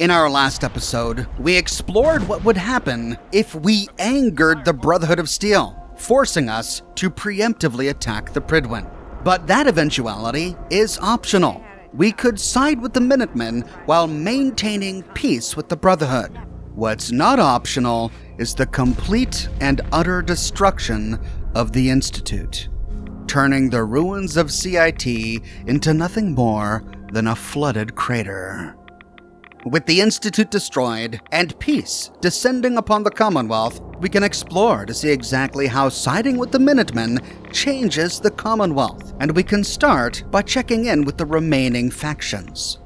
In our last episode, we explored what would happen if we angered the Brotherhood of Steel, forcing us to preemptively attack the Prydwen. But that eventuality is optional. We could side with the Minutemen while maintaining peace with the Brotherhood. What's not optional is the complete and utter destruction of the Institute, turning the ruins of CIT into nothing more than a flooded crater. With the Institute destroyed and peace descending upon the Commonwealth, we can explore to see exactly how siding with the Minutemen changes the Commonwealth, and we can start by checking in with the remaining factions.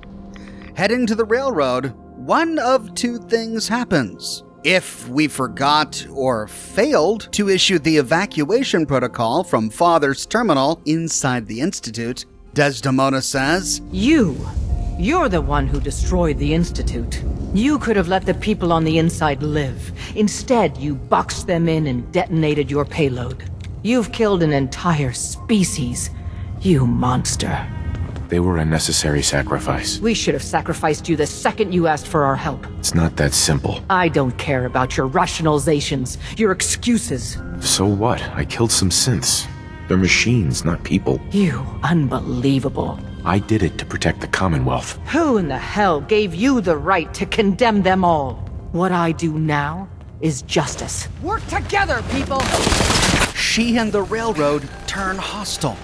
Heading to the railroad, one of two things happens. If we forgot or failed to issue the evacuation protocol from Father's terminal inside the Institute, Desdemona says, You're the one who destroyed the Institute. You could have let the people on the inside live. Instead, you boxed them in and detonated your payload. You've killed an entire species. You monster. They were a necessary sacrifice. We should have sacrificed you the second you asked for our help. It's not that simple. I don't care about your rationalizations, your excuses. So what? I killed some synths. They're machines, not people. You unbelievable. I did it to protect the Commonwealth. Who in the hell gave you the right to condemn them all? What I do now is justice. Work together, people! She and the railroad turn hostile.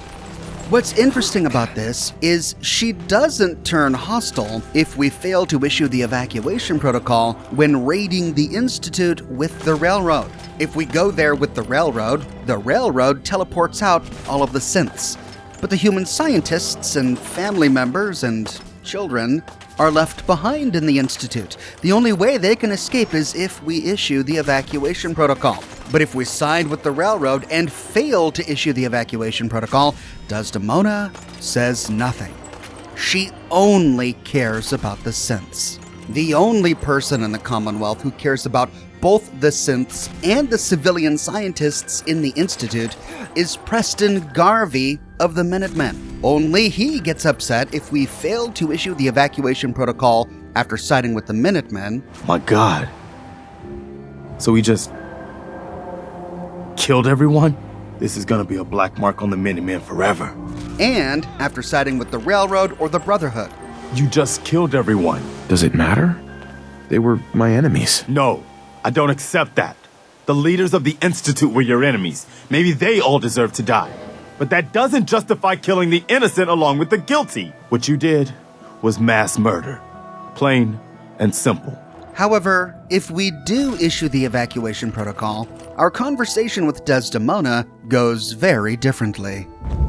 What's interesting about this is she doesn't turn hostile if we fail to issue the evacuation protocol when raiding the Institute with the railroad. If we go there with the railroad teleports out all of the synths. But the human scientists and family members and children are left behind in the Institute. The only way they can escape is if we issue the evacuation protocol. But if we side with the railroad and fail to issue the evacuation protocol, Desdemona says nothing. She only cares about the synths. The only person in the Commonwealth who cares about both the synths and the civilian scientists in the Institute is Preston Garvey of the Minutemen. Only he gets upset if we fail to issue the evacuation protocol after siding with the Minutemen. My God. So we just killed everyone? This is gonna be a black mark on the Minutemen forever. And after siding with the Railroad or the Brotherhood. You just killed everyone. Does it matter? They were my enemies. No, I don't accept that. The leaders of the Institute were your enemies. Maybe they all deserve to die. But that doesn't justify killing the innocent along with the guilty. What you did was mass murder. Plain and simple. However, if we do issue the evacuation protocol, our conversation with Desdemona goes very differently.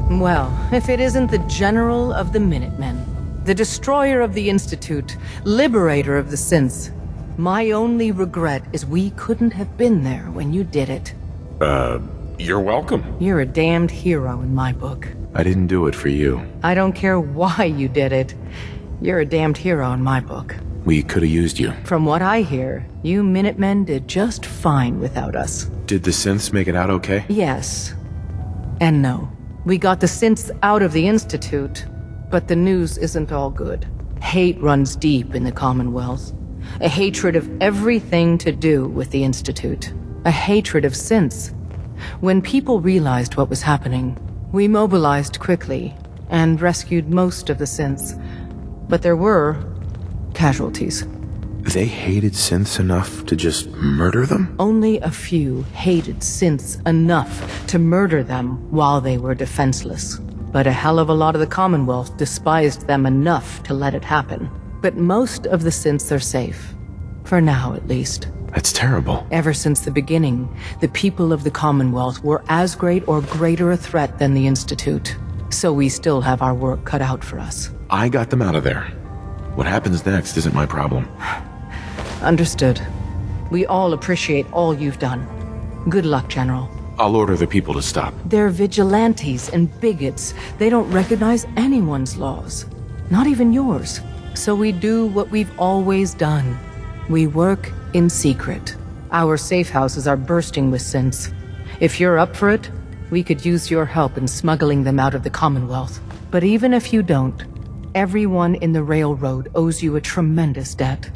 Well, if it isn't the General of the Minutemen, the destroyer of the Institute, liberator of the synths, my only regret is we couldn't have been there when you did it. You're welcome. You're a damned hero in my book. I didn't do it for you. I don't care why you did it. You're a damned hero in my book. We could have used you. From what I hear, you Minutemen did just fine without us. Did the synths make it out okay? Yes. And no. We got the synths out of the Institute, but the news isn't all good. Hate runs deep in the Commonwealth. A hatred of everything to do with the Institute. A hatred of synths. When people realized what was happening, we mobilized quickly and rescued most of the synths. But there were casualties. They hated synths enough to just murder them? Only a few hated synths enough to murder them while they were defenseless. But a hell of a lot of the Commonwealth despised them enough to let it happen. But most of the synths are safe. For now, at least. That's terrible. Ever since the beginning, the people of the Commonwealth were as great or greater a threat than the Institute. So we still have our work cut out for us. I got them out of there. What happens next isn't my problem. Understood. We all appreciate all you've done. Good luck, General. I'll order the people to stop. They're vigilantes and bigots. They don't recognize anyone's laws. Not even yours. So we do what we've always done. We work in secret. Our safe houses are bursting with synths. If you're up for it, we could use your help in smuggling them out of the Commonwealth. But even if you don't, everyone in the Railroad owes you a tremendous debt.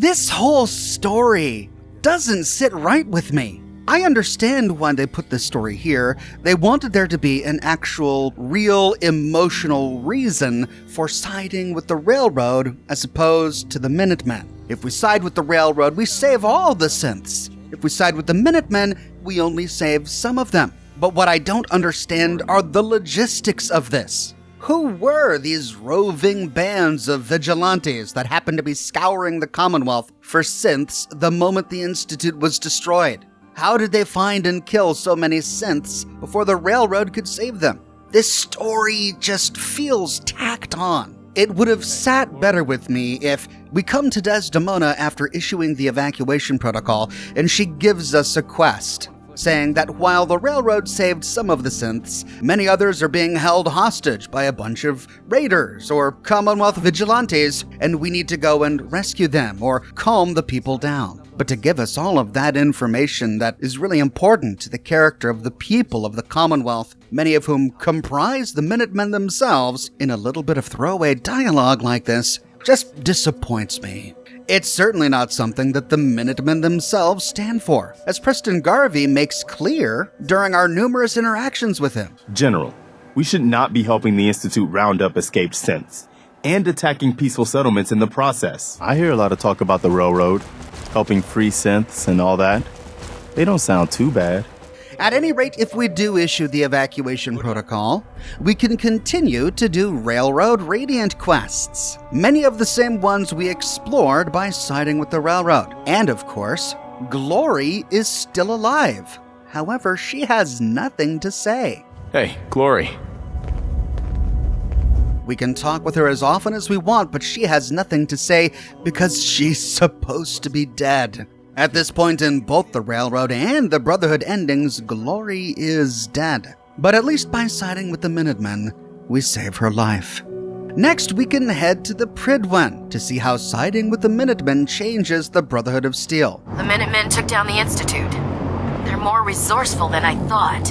This whole story doesn't sit right with me. I understand why they put this story here. They wanted there to be an actual, real, emotional reason for siding with the Railroad as opposed to the Minutemen. If we side with the Railroad, we save all the synths. If we side with the Minutemen, we only save some of them. But what I don't understand are the logistics of this. Who were these roving bands of vigilantes that happened to be scouring the Commonwealth for synths the moment the Institute was destroyed? How did they find and kill so many synths before the Railroad could save them? This story just feels tacked on. It would have sat better with me if we come to Desdemona after issuing the evacuation protocol and she gives us a quest, saying that while the Railroad saved some of the synths, many others are being held hostage by a bunch of raiders or Commonwealth vigilantes, and we need to go and rescue them or calm the people down. But to give us all of that information that is really important to the character of the people of the Commonwealth, many of whom comprise the Minutemen themselves, in a little bit of throwaway dialogue like this, just disappoints me. It's certainly not something that the Minutemen themselves stand for, as Preston Garvey makes clear during our numerous interactions with him. General, we should not be helping the Institute round up escaped synths and attacking peaceful settlements in the process. I hear a lot of talk about the Railroad, helping free synths and all that. They don't sound too bad. At any rate, if we do issue the evacuation protocol, we can continue to do Railroad Radiant quests, many of the same ones we explored by siding with the Railroad. And of course, Glory is still alive. However, she has nothing to say. Hey, Glory. We can talk with her as often as we want, but she has nothing to say because she's supposed to be dead. At this point in both the Railroad and the Brotherhood endings, Glory is dead. But at least by siding with the Minutemen, we save her life. Next, we can head to the Prydwen to see how siding with the Minutemen changes the Brotherhood of Steel. The Minutemen took down the Institute. They're more resourceful than I thought.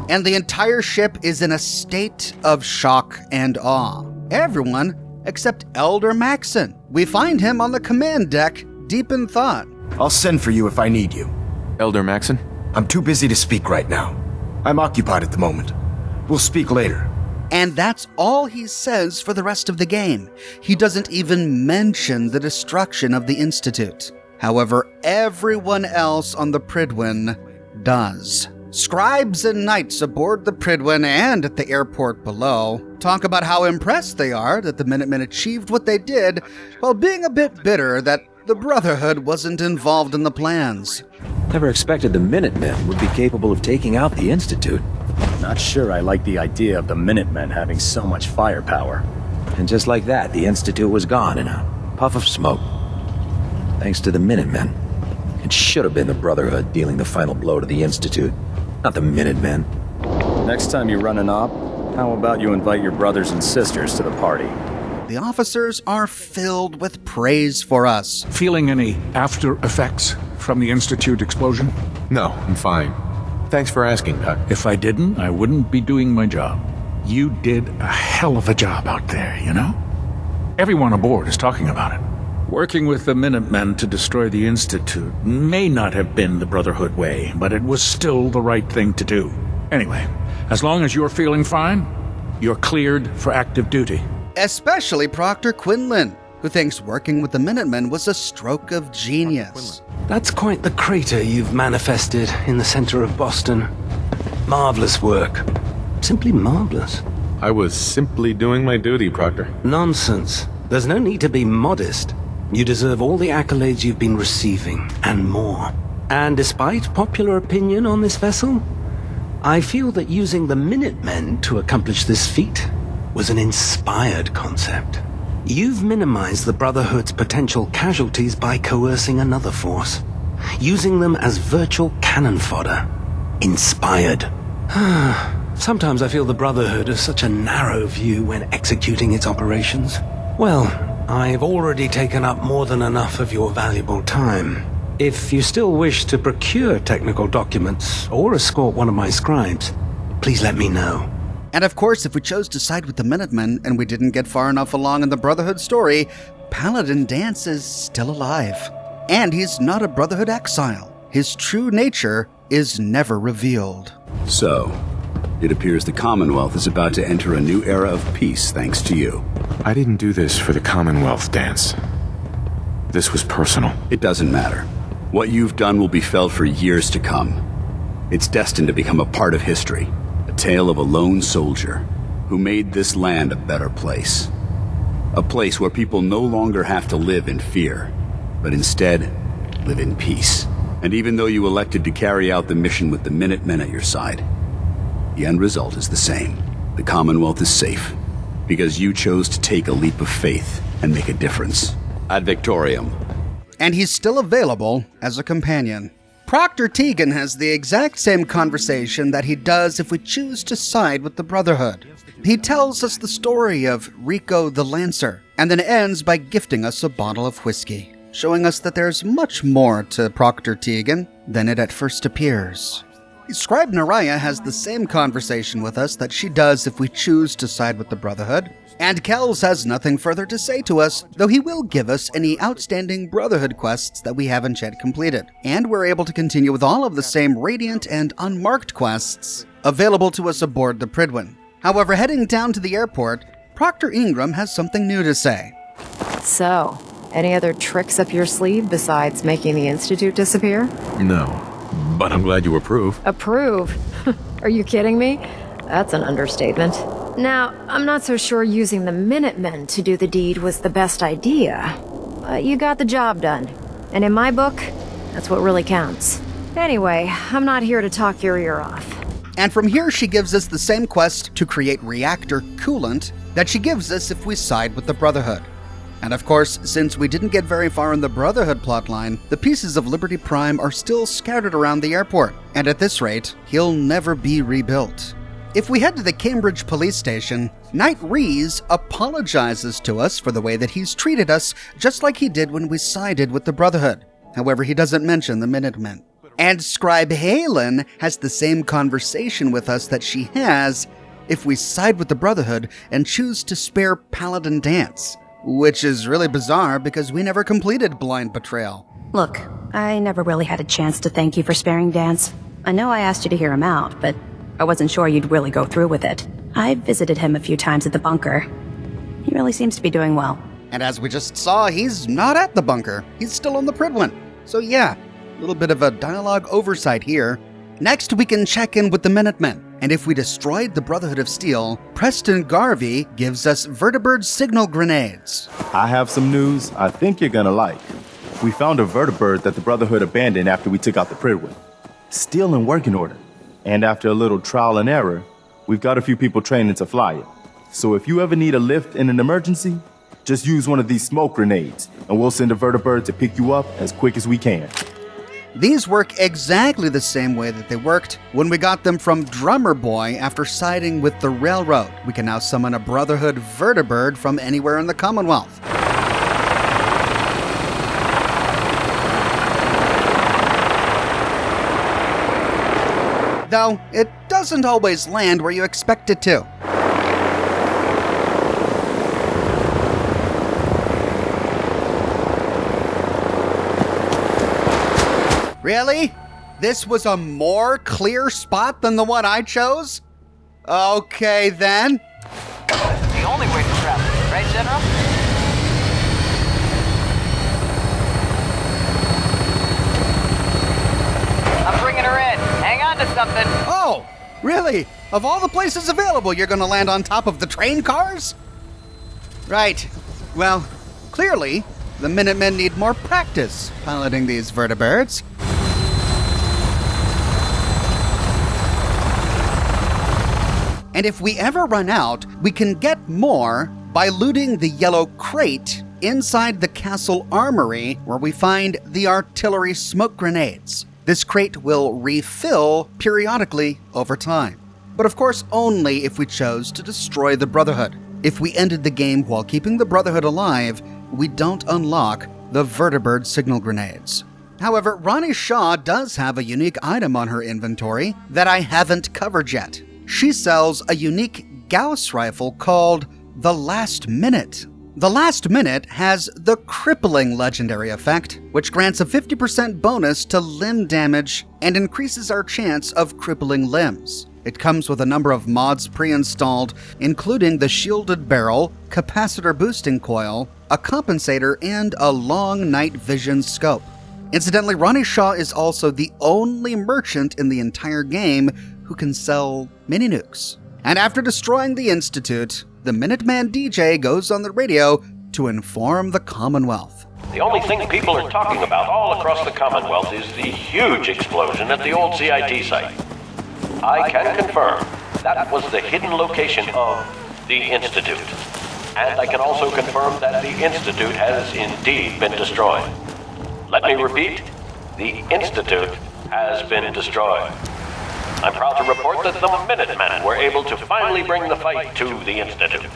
And the entire ship is in a state of shock and awe. Everyone except Elder Maxon. We find him on the command deck, deep in thought. I'll send for you if I need you. Elder Maxon? I'm too busy to speak right now. I'm occupied at the moment. We'll speak later. And that's all he says for the rest of the game. He doesn't even mention the destruction of the Institute. However, everyone else on the Prydwen does. Scribes and knights aboard the Prydwen and at the airport below talk about how impressed they are that the Minutemen achieved what they did, while being a bit bitter that the Brotherhood wasn't involved in the plans. Never expected the Minutemen would be capable of taking out the Institute. Not sure I like the idea of the Minutemen having so much firepower. And just like that, the Institute was gone in a puff of smoke. Thanks to the Minutemen. It should have been the Brotherhood dealing the final blow to the Institute, not the Minutemen. Next time you run an op, how about you invite your brothers and sisters to the party? The officers are filled with praise for us. Feeling any after effects from the Institute explosion? No, I'm fine. Thanks for asking, Doc. If I didn't, I wouldn't be doing my job. You did a hell of a job out there, you know? Everyone aboard is talking about it. Working with the Minutemen to destroy the Institute may not have been the Brotherhood way, but it was still the right thing to do. Anyway, as long as you're feeling fine, you're cleared for active duty. Especially Proctor Quinlan, who thinks working with the Minutemen was a stroke of genius. That's quite the crater you've manifested in the center of Boston. Marvelous work. Simply marvelous. I was simply doing my duty, Proctor. Nonsense. There's no need to be modest. You deserve all the accolades you've been receiving, and more. And despite popular opinion on this vessel, I feel that using the Minutemen to accomplish this feat was an inspired concept. You've minimized the Brotherhood's potential casualties by coercing another force, using them as virtual cannon fodder. Inspired. Sometimes I feel the Brotherhood has such a narrow view when executing its operations. Well, I've already taken up more than enough of your valuable time. If you still wish to procure technical documents or escort one of my scribes, please let me know. And of course, if we chose to side with the Minutemen and we didn't get far enough along in the Brotherhood story, Paladin Danse is still alive. And he's not a Brotherhood exile. His true nature is never revealed. So, it appears the Commonwealth is about to enter a new era of peace thanks to you. I didn't do this for the Commonwealth, Danse. This was personal. It doesn't matter. What you've done will be felt for years to come. It's destined to become a part of history. A tale of a lone soldier who made this land a better place. A place where people no longer have to live in fear, but instead live in peace. And even though you elected to carry out the mission with the Minutemen at your side, the end result is the same. The Commonwealth is safe, because you chose to take a leap of faith and make a difference. Ad Victoriam. And he's still available as a companion. Proctor Tegan has the exact same conversation that he does if we choose to side with the Brotherhood. He tells us the story of Rico the Lancer, and then ends by gifting us a bottle of whiskey, showing us that there's much more to Proctor Tegan than it at first appears. Scribe Naraya has the same conversation with us that she does if we choose to side with the Brotherhood, and Kells has nothing further to say to us, though he will give us any outstanding Brotherhood quests that we haven't yet completed. And we're able to continue with all of the same Radiant and Unmarked quests available to us aboard the Pridwin. However, heading down to the airport, Proctor Ingram has something new to say. So, any other tricks up your sleeve besides making the Institute disappear? No, but I'm glad you approve. Approve? Are you kidding me? That's an understatement. Now, I'm not so sure using the Minutemen to do the deed was the best idea. But you got the job done. And in my book, that's what really counts. Anyway, I'm not here to talk your ear off. And from here she gives us the same quest to create reactor coolant that she gives us if we side with the Brotherhood. And of course, since we didn't get very far in the Brotherhood plotline, the pieces of Liberty Prime are still scattered around the airport, and at this rate, he'll never be rebuilt. If we head to the Cambridge police station, Knight Rees apologizes to us for the way that he's treated us, just like he did when we sided with the Brotherhood. However, he doesn't mention the Minutemen. And Scribe Halen has the same conversation with us that she has if we side with the Brotherhood and choose to spare Paladin Danse, which is really bizarre because we never completed Blind Betrayal. Look, I never really had a chance to thank you for sparing Danse. I know I asked you to hear him out, but I wasn't sure you'd really go through with it. I visited him a few times at the bunker. He really seems to be doing well. And as we just saw, he's not at the bunker. He's still on the Pridwin. So yeah, a little bit of a dialogue oversight here. Next, we can check in with the Minutemen. And if we destroyed the Brotherhood of Steel, Preston Garvey gives us vertibird signal grenades. I have some news I think you're gonna like. We found a vertibird that the Brotherhood abandoned after we took out the Pridwin. Still in working order. And after a little trial and error, we've got a few people training to fly it. So if you ever need a lift in an emergency, just use one of these smoke grenades, and we'll send a vertibird to pick you up as quick as we can. These work exactly the same way that they worked when we got them from Drummer Boy after siding with the Railroad. We can now summon a Brotherhood vertibird from anywhere in the Commonwealth. Though, it doesn't always land where you expect it to. Really? This was a more clear spot than the one I chose? Okay, then. The only way to travel, right, General? I'm bringing her in. Hang on to something. Oh, really? Of all the places available, you're gonna land on top of the train cars? Right. Well, clearly, the Minutemen need more practice piloting these vertibirds. And if we ever run out, we can get more by looting the yellow crate inside the castle armory where we find the artillery smoke grenades. This crate will refill periodically over time. But of course only if we chose to destroy the Brotherhood. If we ended the game while keeping the Brotherhood alive, we don't unlock the vertibird signal grenades. However, Ronnie Shaw does have a unique item on her inventory that I haven't covered yet. She sells a unique Gauss rifle called the Last Minute. The last minute has the crippling legendary effect, which grants a 50% bonus to limb damage and increases our chance of crippling limbs. It comes with a number of mods pre-installed, including the shielded barrel, capacitor boosting coil, a compensator, and a long night vision scope. Incidentally, Ronnie Shaw is also the only merchant in the entire game who can sell mini-nukes. And after destroying the Institute, the Minuteman DJ goes on the radio to inform the Commonwealth. The only thing people are talking about all across the Commonwealth is the huge explosion at the old CIT site. I can confirm that was the hidden location of the Institute. And I can also confirm that the Institute has indeed been destroyed. Let me repeat, the Institute has been destroyed. I'm proud to report that the Minutemen were able to finally bring the fight to the Institute.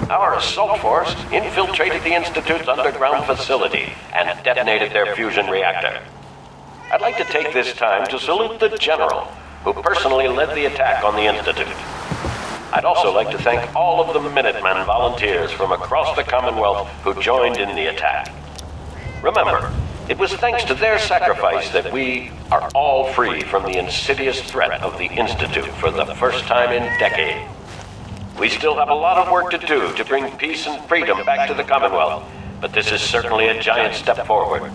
Our assault force infiltrated the Institute's underground facility and detonated their fusion reactor. I'd like to take this time to salute the General, who personally led the attack on the Institute. I'd also like to thank all of the Minutemen volunteers from across the Commonwealth who joined in the attack. Remember, it was thanks to their sacrifice that we are all free from the insidious threat of the Institute for the first time in decades. We still have a lot of work to do to bring peace and freedom back to the Commonwealth, but this is certainly a giant step forward.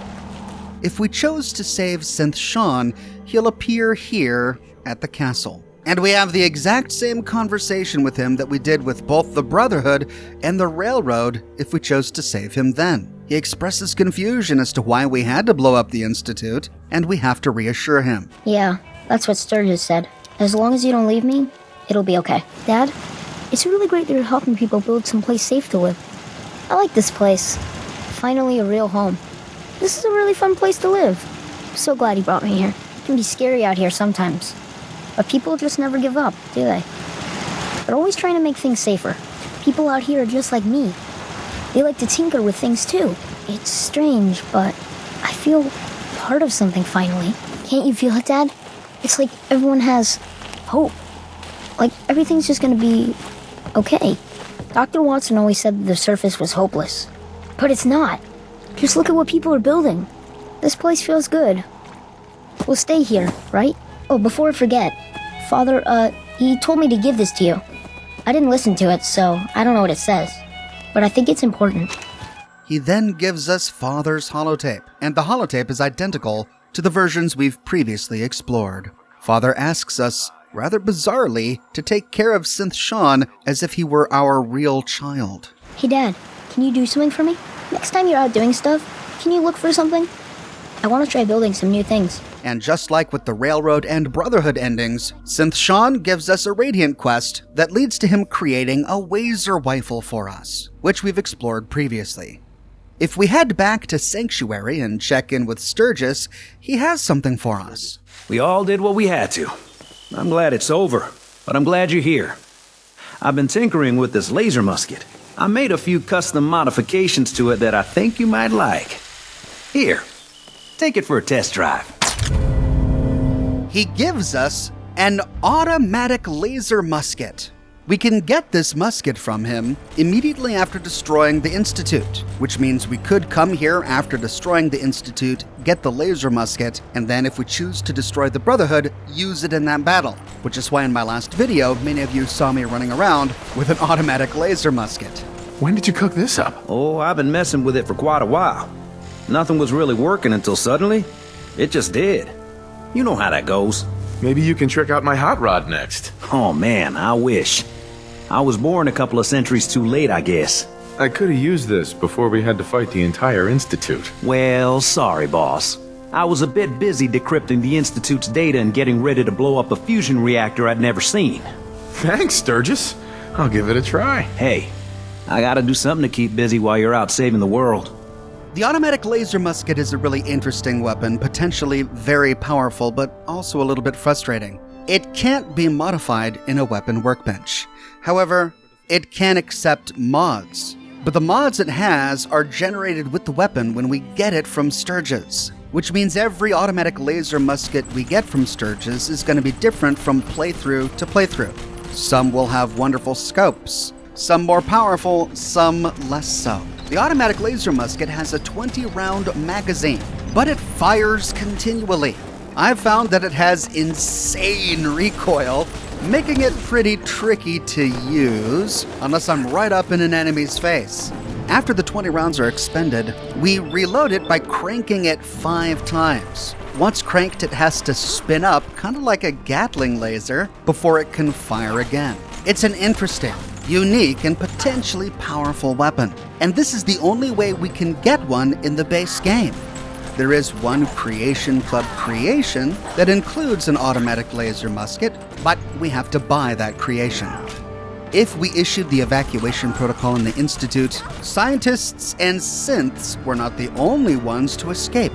If we chose to save synth Shawn, he'll appear here at the castle. And we have the exact same conversation with him that we did with both the Brotherhood and the Railroad if we chose to save him then. He expresses confusion as to why we had to blow up the Institute, and we have to reassure him. Yeah, that's what Sturgis said. As long as you don't leave me, it'll be okay. Dad, it's really great that you're helping people build someplace safe to live. I like this place. Finally a real home. This is a really fun place to live. I'm so glad you brought me here. It can be scary out here sometimes. But people just never give up, do they? They're always trying to make things safer. People out here are just like me. They like to tinker with things too. It's strange, but I feel part of something finally. Can't you feel it, Dad? It's like everyone has hope. Like everything's just gonna be okay. Dr. Watson always said that the surface was hopeless. But it's not. Just look at what people are building. This place feels good. We'll stay here, right? Oh, before I forget, Father, he told me to give this to you. I didn't listen to it, so I don't know what it says. But I think it's important. He then gives us Father's holotape, and the holotape is identical to the versions we've previously explored. Father asks us, rather bizarrely, to take care of synth Shawn as if he were our real child. Hey, Dad, can you do something for me? Next time you're out doing stuff, can you look for something? I want to try building some new things. And just like with the Railroad and Brotherhood endings, synth Shawn gives us a Radiant quest that leads to him creating a Wazer rifle for us, which we've explored previously. If we head back to Sanctuary and check in with Sturgis, he has something for us. We all did what we had to. I'm glad it's over, but I'm glad you're here. I've been tinkering with this laser musket. I made a few custom modifications to it that I think you might like. Here, take it for a test drive. He gives us an automatic laser musket. We can get this musket from him immediately after destroying the Institute, which means we could come here after destroying the Institute, get the laser musket, and then if we choose to destroy the Brotherhood, use it in that battle, which is why in my last video, many of you saw me running around with an automatic laser musket. When did you cook this up? Oh, I've been messing with it for quite a while. Nothing was really working until suddenly, it just did. You know how that goes. Maybe you can trick out my hot rod next. Oh man, I wish. I was born a couple of centuries too late, I guess. I could have used this before we had to fight the entire Institute. Well, sorry, boss. I was a bit busy decrypting the Institute's data and getting ready to blow up a fusion reactor I'd never seen. Thanks, Sturgis. I'll give it a try. Hey, I gotta do something to keep busy while you're out saving the world. The automatic laser musket is a really interesting weapon, potentially very powerful, but also a little bit frustrating. It can't be modified in a weapon workbench. However, it can accept mods. But the mods it has are generated with the weapon when we get it from Sturgis, which means every automatic laser musket we get from Sturgis is going to be different from playthrough to playthrough. Some will have wonderful scopes, Some more powerful, some less so. The automatic laser musket has a 20-round magazine, but it fires continually. I've found that it has insane recoil, making it pretty tricky to use unless I'm right up in an enemy's face. After the 20 rounds are expended, we reload it by cranking it 5 times. Once cranked, it has to spin up, kind of like a Gatling laser, before it can fire again. It's an interesting, unique, and potentially powerful weapon, and this is the only way we can get one in the base game. There is one Creation Club creation that includes an automatic laser musket, but we have to buy that creation. If we issued the evacuation protocol in the Institute, scientists and synths were not the only ones to escape.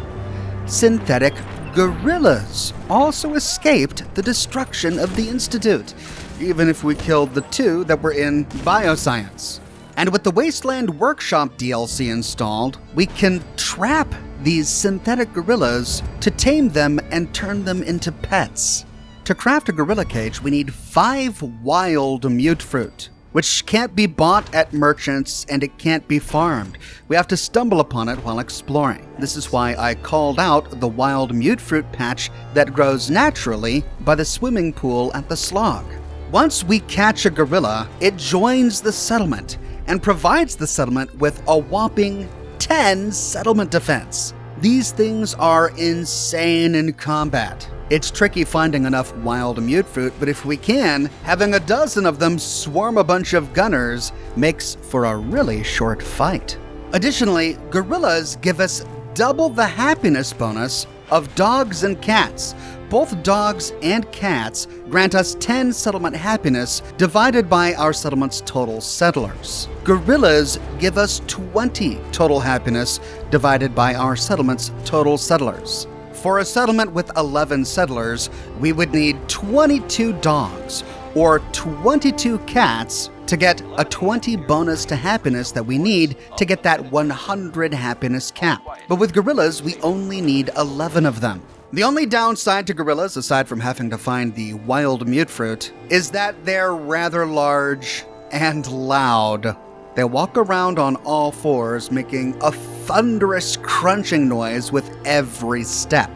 Synthetic gorillas also escaped the destruction of the Institute, even if we killed the 2 that were in bioscience. And with the Wasteland Workshop DLC installed, we can trap these synthetic gorillas to tame them and turn them into pets. To craft a gorilla cage, we need 5 wild mute fruit, which can't be bought at merchants and it can't be farmed. We have to stumble upon it while exploring. This is why I called out the wild mute fruit patch that grows naturally by the swimming pool at the slog. Once we catch a gorilla, it joins the settlement and provides the settlement with a whopping 10 settlement defense. These things are insane in combat. It's tricky finding enough wild mute fruit, but if we can, having a dozen of them swarm a bunch of gunners makes for a really short fight. Additionally, gorillas give us double the happiness bonus of dogs and cats. Both dogs and cats grant us 10 settlement happiness divided by our settlement's total settlers. Gorillas give us 20 total happiness divided by our settlement's total settlers. For a settlement with 11 settlers, we would need 22 dogs or 22 cats to get a 20 bonus to happiness that we need to get that 100 happiness cap. But with gorillas, we only need 11 of them. The only downside to gorillas, aside from having to find the wild mute fruit, is that they're rather large and loud. They walk around on all fours, making a thunderous crunching noise with every step.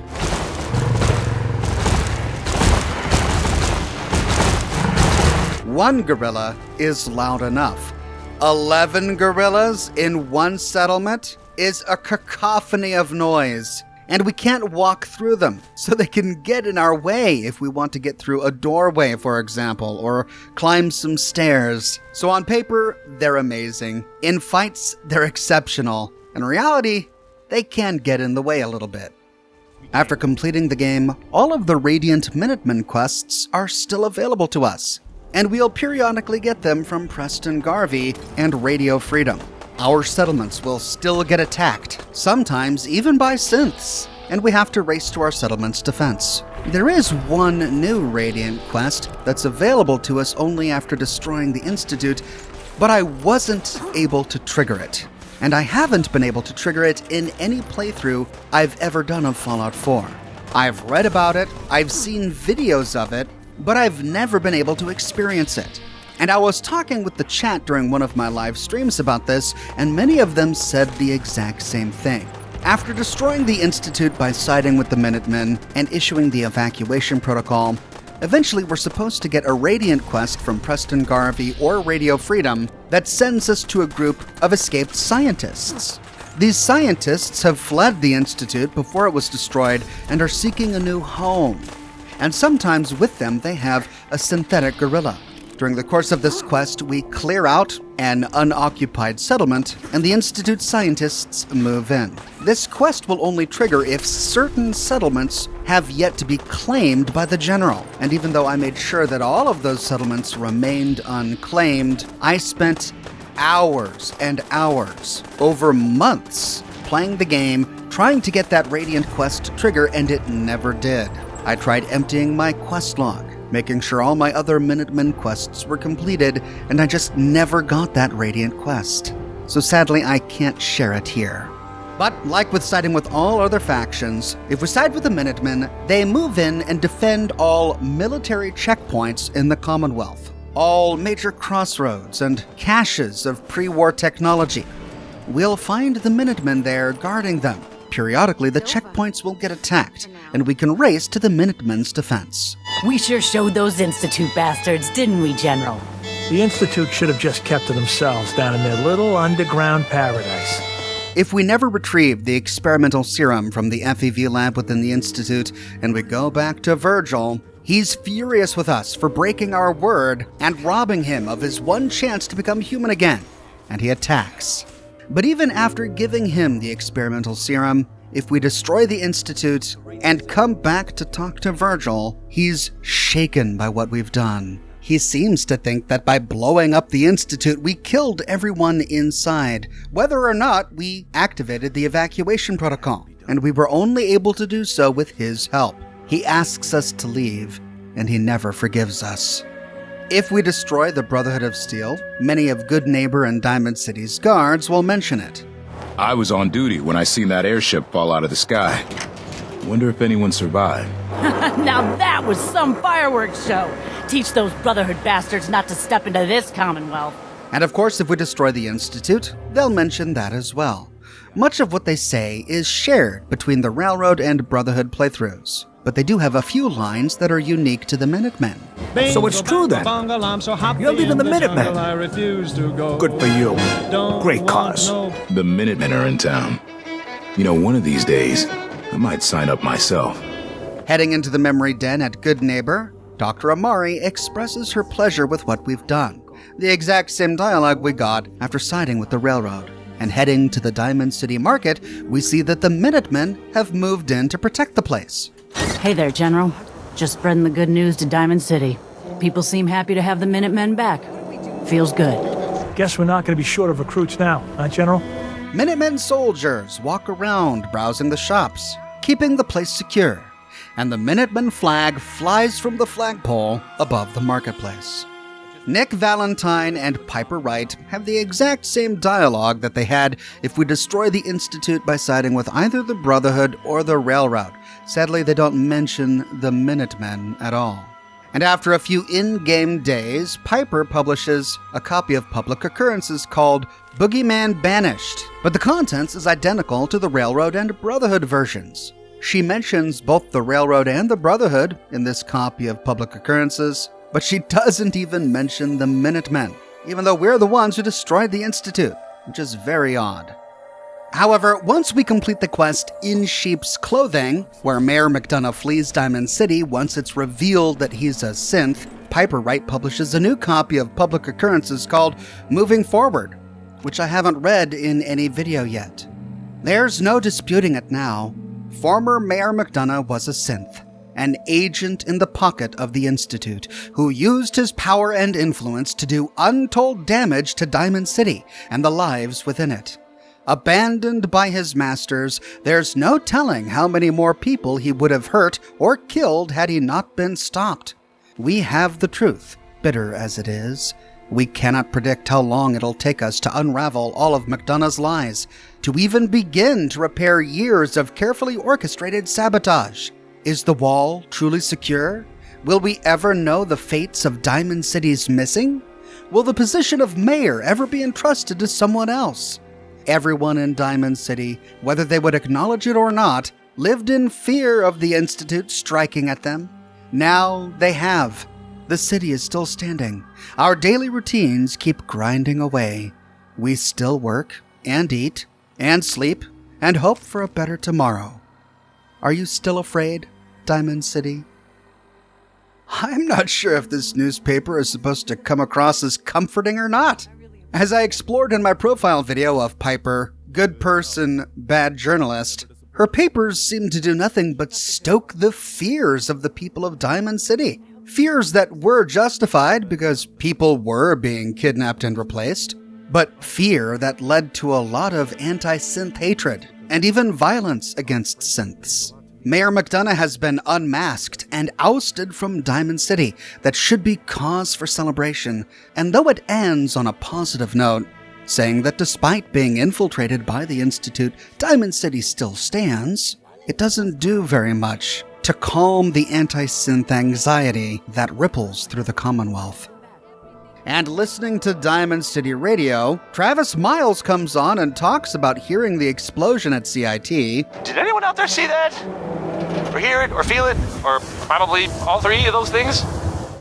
One gorilla is loud enough. 11 gorillas in one settlement is a cacophony of noise. And we can't walk through them, so they can get in our way if we want to get through a doorway, for example, or climb some stairs. So on paper, they're amazing. In fights, they're exceptional. In reality, they can get in the way a little bit. After completing the game, all of the Radiant Minutemen quests are still available to us, and we'll periodically get them from Preston Garvey and Radio Freedom. Our settlements will still get attacked, sometimes even by synths, and we have to race to our settlement's defense. There is one new Radiant quest that's available to us only after destroying the Institute, but I wasn't able to trigger it. And I haven't been able to trigger it in any playthrough I've ever done of Fallout 4. I've read about it, I've seen videos of it, but I've never been able to experience it. And I was talking with the chat during one of my live streams about this, and many of them said the exact same thing. After destroying the Institute by siding with the Minutemen and issuing the evacuation protocol, eventually we're supposed to get a Radiant quest from Preston Garvey or Radio Freedom that sends us to a group of escaped scientists. These scientists have fled the Institute before it was destroyed and are seeking a new home. And sometimes with them they have a synthetic gorilla. During the course of this quest, we clear out an unoccupied settlement, and the Institute scientists move in. This quest will only trigger if certain settlements have yet to be claimed by the General. And even though I made sure that all of those settlements remained unclaimed, I spent hours and hours, over months, playing the game, trying to get that Radiant quest to trigger, and it never did. I tried emptying my quest log, making sure all my other Minutemen quests were completed, and I just never got that Radiant quest. So sadly, I can't share it here. But like with siding with all other factions, if we side with the Minutemen, they move in and defend all military checkpoints in the Commonwealth. all major crossroads and caches of pre-war technology. We'll find the Minutemen there guarding them. Periodically, the checkpoints will get attacked, and we can race to the Minutemen's defense. We sure showed those Institute bastards, didn't we, General? The Institute should have just kept to themselves down in their little underground paradise. If we never retrieve the experimental serum from the FEV lab within the Institute, and we go back to Virgil, he's furious with us for breaking our word and robbing him of his one chance to become human again, and he attacks. But even after giving him the experimental serum, if we destroy the Institute and come back to talk to Virgil, he's shaken by what we've done. He seems to think that by blowing up the Institute, we killed everyone inside, whether or not we activated the evacuation protocol, and we were only able to do so with his help. He asks us to leave, and he never forgives us. If we destroy the Brotherhood of Steel, many of Good Neighbor and Diamond City's guards will mention it. I was on duty when I seen that airship fall out of the sky. Wonder if anyone survived. Now that was some fireworks show. Teach those Brotherhood bastards not to step into this Commonwealth. And of course, if we destroy the Institute, they'll mention that as well. Much of what they say is shared between the Railroad and Brotherhood playthroughs, but they do have a few lines that are unique to the Minutemen. So it's true then. You're leading the Minutemen. Good for you. Great cause. The Minutemen are in town. You know, one of these days, I might sign up myself. Heading into the memory den at Good Neighbor, Dr. Amari expresses her pleasure with what we've done. The exact same dialogue we got after siding with the Railroad. And heading to the Diamond City Market, we see that the Minutemen have moved in to protect the place. Hey there, General. Just spreading the good news to Diamond City. People seem happy to have the Minutemen back. Feels good. Guess we're not going to be short of recruits now, huh, General? Minutemen soldiers walk around browsing the shops, keeping the place secure, and the Minutemen flag flies from the flagpole above the marketplace. Nick Valentine and Piper Wright have the exact same dialogue that they had if we destroy the Institute by siding with either the Brotherhood or the Railroad. Sadly, they don't mention the Minutemen at all. And after a few in-game days, Piper publishes a copy of Public Occurrences called Boogeyman Banished, but the contents is identical to the Railroad and Brotherhood versions. She mentions both the Railroad and the Brotherhood in this copy of Public Occurrences, but she doesn't even mention the Minutemen, even though we're the ones who destroyed the Institute, which is very odd. However, once we complete the quest In Sheep's Clothing, where Mayor McDonough flees Diamond City once it's revealed that he's a synth, Piper Wright publishes a new copy of Public Occurrences called Moving Forward, which I haven't read in any video yet. There's no disputing it now. Former Mayor McDonough was a synth, an agent in the pocket of the Institute, who used his power and influence to do untold damage to Diamond City and the lives within it. Abandoned by his masters, there's no telling how many more people he would have hurt or killed had he not been stopped. We have the truth, bitter as it is. We cannot predict how long it'll take us to unravel all of McDonough's lies, to even begin to repair years of carefully orchestrated sabotage. Is the wall truly secure? Will we ever know the fates of Diamond City's missing? Will the position of mayor ever be entrusted to someone else? Everyone in Diamond City, whether they would acknowledge it or not, lived in fear of the Institute striking at them. Now they have. The city is still standing. Our daily routines keep grinding away. We still work, and eat, and sleep, and hope for a better tomorrow. Are you still afraid, Diamond City? I'm not sure if this newspaper is supposed to come across as comforting or not. As I explored in my profile video of Piper, good person, bad journalist, her papers seem to do nothing but stoke the fears of the people of Diamond City. Fears that were justified because people were being kidnapped and replaced, but fear that led to a lot of anti-synth hatred and even violence against synths. Mayor McDonough has been unmasked and ousted from Diamond City. That should be cause for celebration, and though it ends on a positive note, saying that despite being infiltrated by the Institute, Diamond City still stands, it doesn't do very much to calm the anti-synth anxiety that ripples through the Commonwealth. And listening to Diamond City Radio, Travis Miles comes on and talks about hearing the explosion at CIT. Did anyone out there see that? Or hear it, or feel it, or probably all three of those things?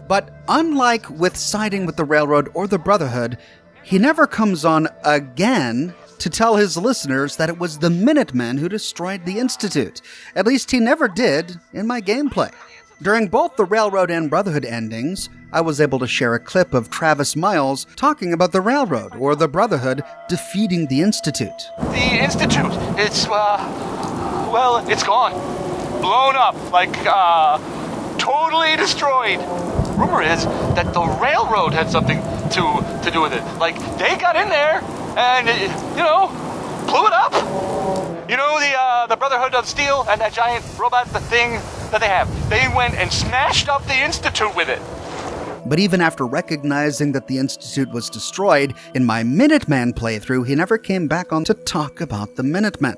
But unlike with siding with the Railroad or the Brotherhood, he never comes on again to tell his listeners that it was the Minutemen who destroyed the Institute. At least he never did in my gameplay. During both the Railroad and Brotherhood endings, I was able to share a clip of Travis Miles talking about the Railroad or the Brotherhood defeating the Institute. The Institute, it's, well, it's gone. Blown up, like, totally destroyed. Rumor is that the Railroad had something to do with it. Like, they got in there and, blew it up. You know, the Brotherhood of Steel and that giant robot, the thing that they have. They went and smashed up the Institute with it. But even after recognizing that the Institute was destroyed, in my Minuteman playthrough, he never came back on to talk about the Minutemen.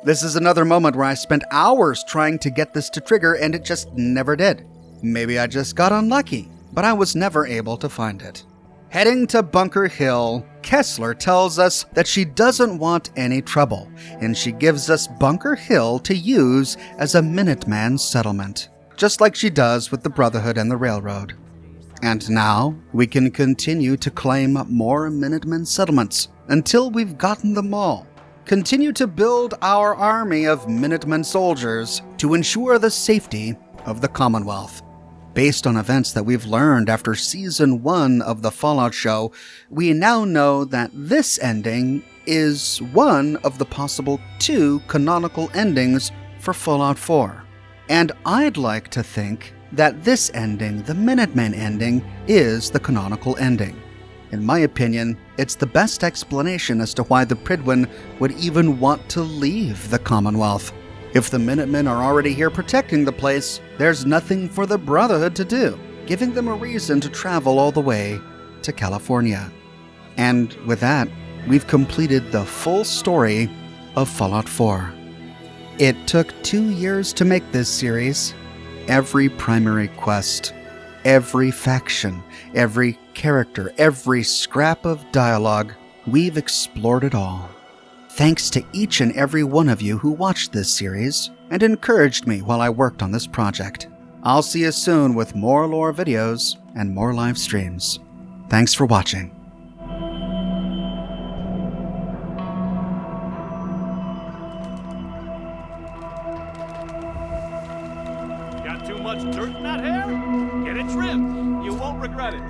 This is another moment where I spent hours trying to get this to trigger, and it just never did. Maybe I just got unlucky, but I was never able to find it. Heading to Bunker Hill, Kessler tells us that she doesn't want any trouble, and she gives us Bunker Hill to use as a Minuteman settlement, just like she does with the Brotherhood and the Railroad. And now, we can continue to claim more Minutemen settlements until we've gotten them all. Continue to build our army of Minutemen soldiers to ensure the safety of the Commonwealth. Based on events that we've learned after Season 1 of the Fallout show, we now know that this ending is one of the possible 2 canonical endings for Fallout 4. And I'd like to think that this ending, the Minutemen ending, is the canonical ending. In my opinion, it's the best explanation as to why the Prydwen would even want to leave the Commonwealth. If the Minutemen are already here protecting the place, there's nothing for the Brotherhood to do, giving them a reason to travel all the way to California. And with that, we've completed the full story of Fallout 4. It took 2 years to make this series. Every primary quest, every faction, every character, every scrap of dialogue, we've explored it all. Thanks to each and every one of you who watched this series and encouraged me while I worked on this project. I'll see you soon with more lore videos and more live streams. Thanks for watching. Got too much dirt in that hair? Get it trimmed. You won't regret it.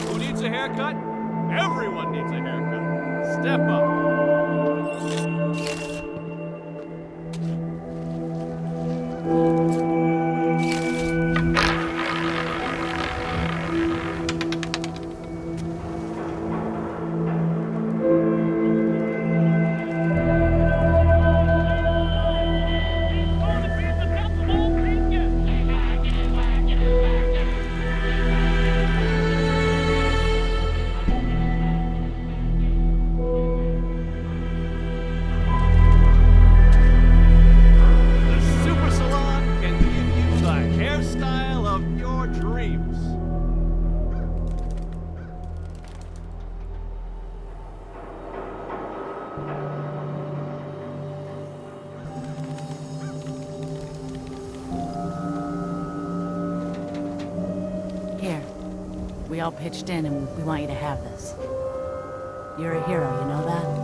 Who needs a haircut? Everyone needs a haircut. Step up. We all pitched in and we want you to have this. You're a hero, you know that?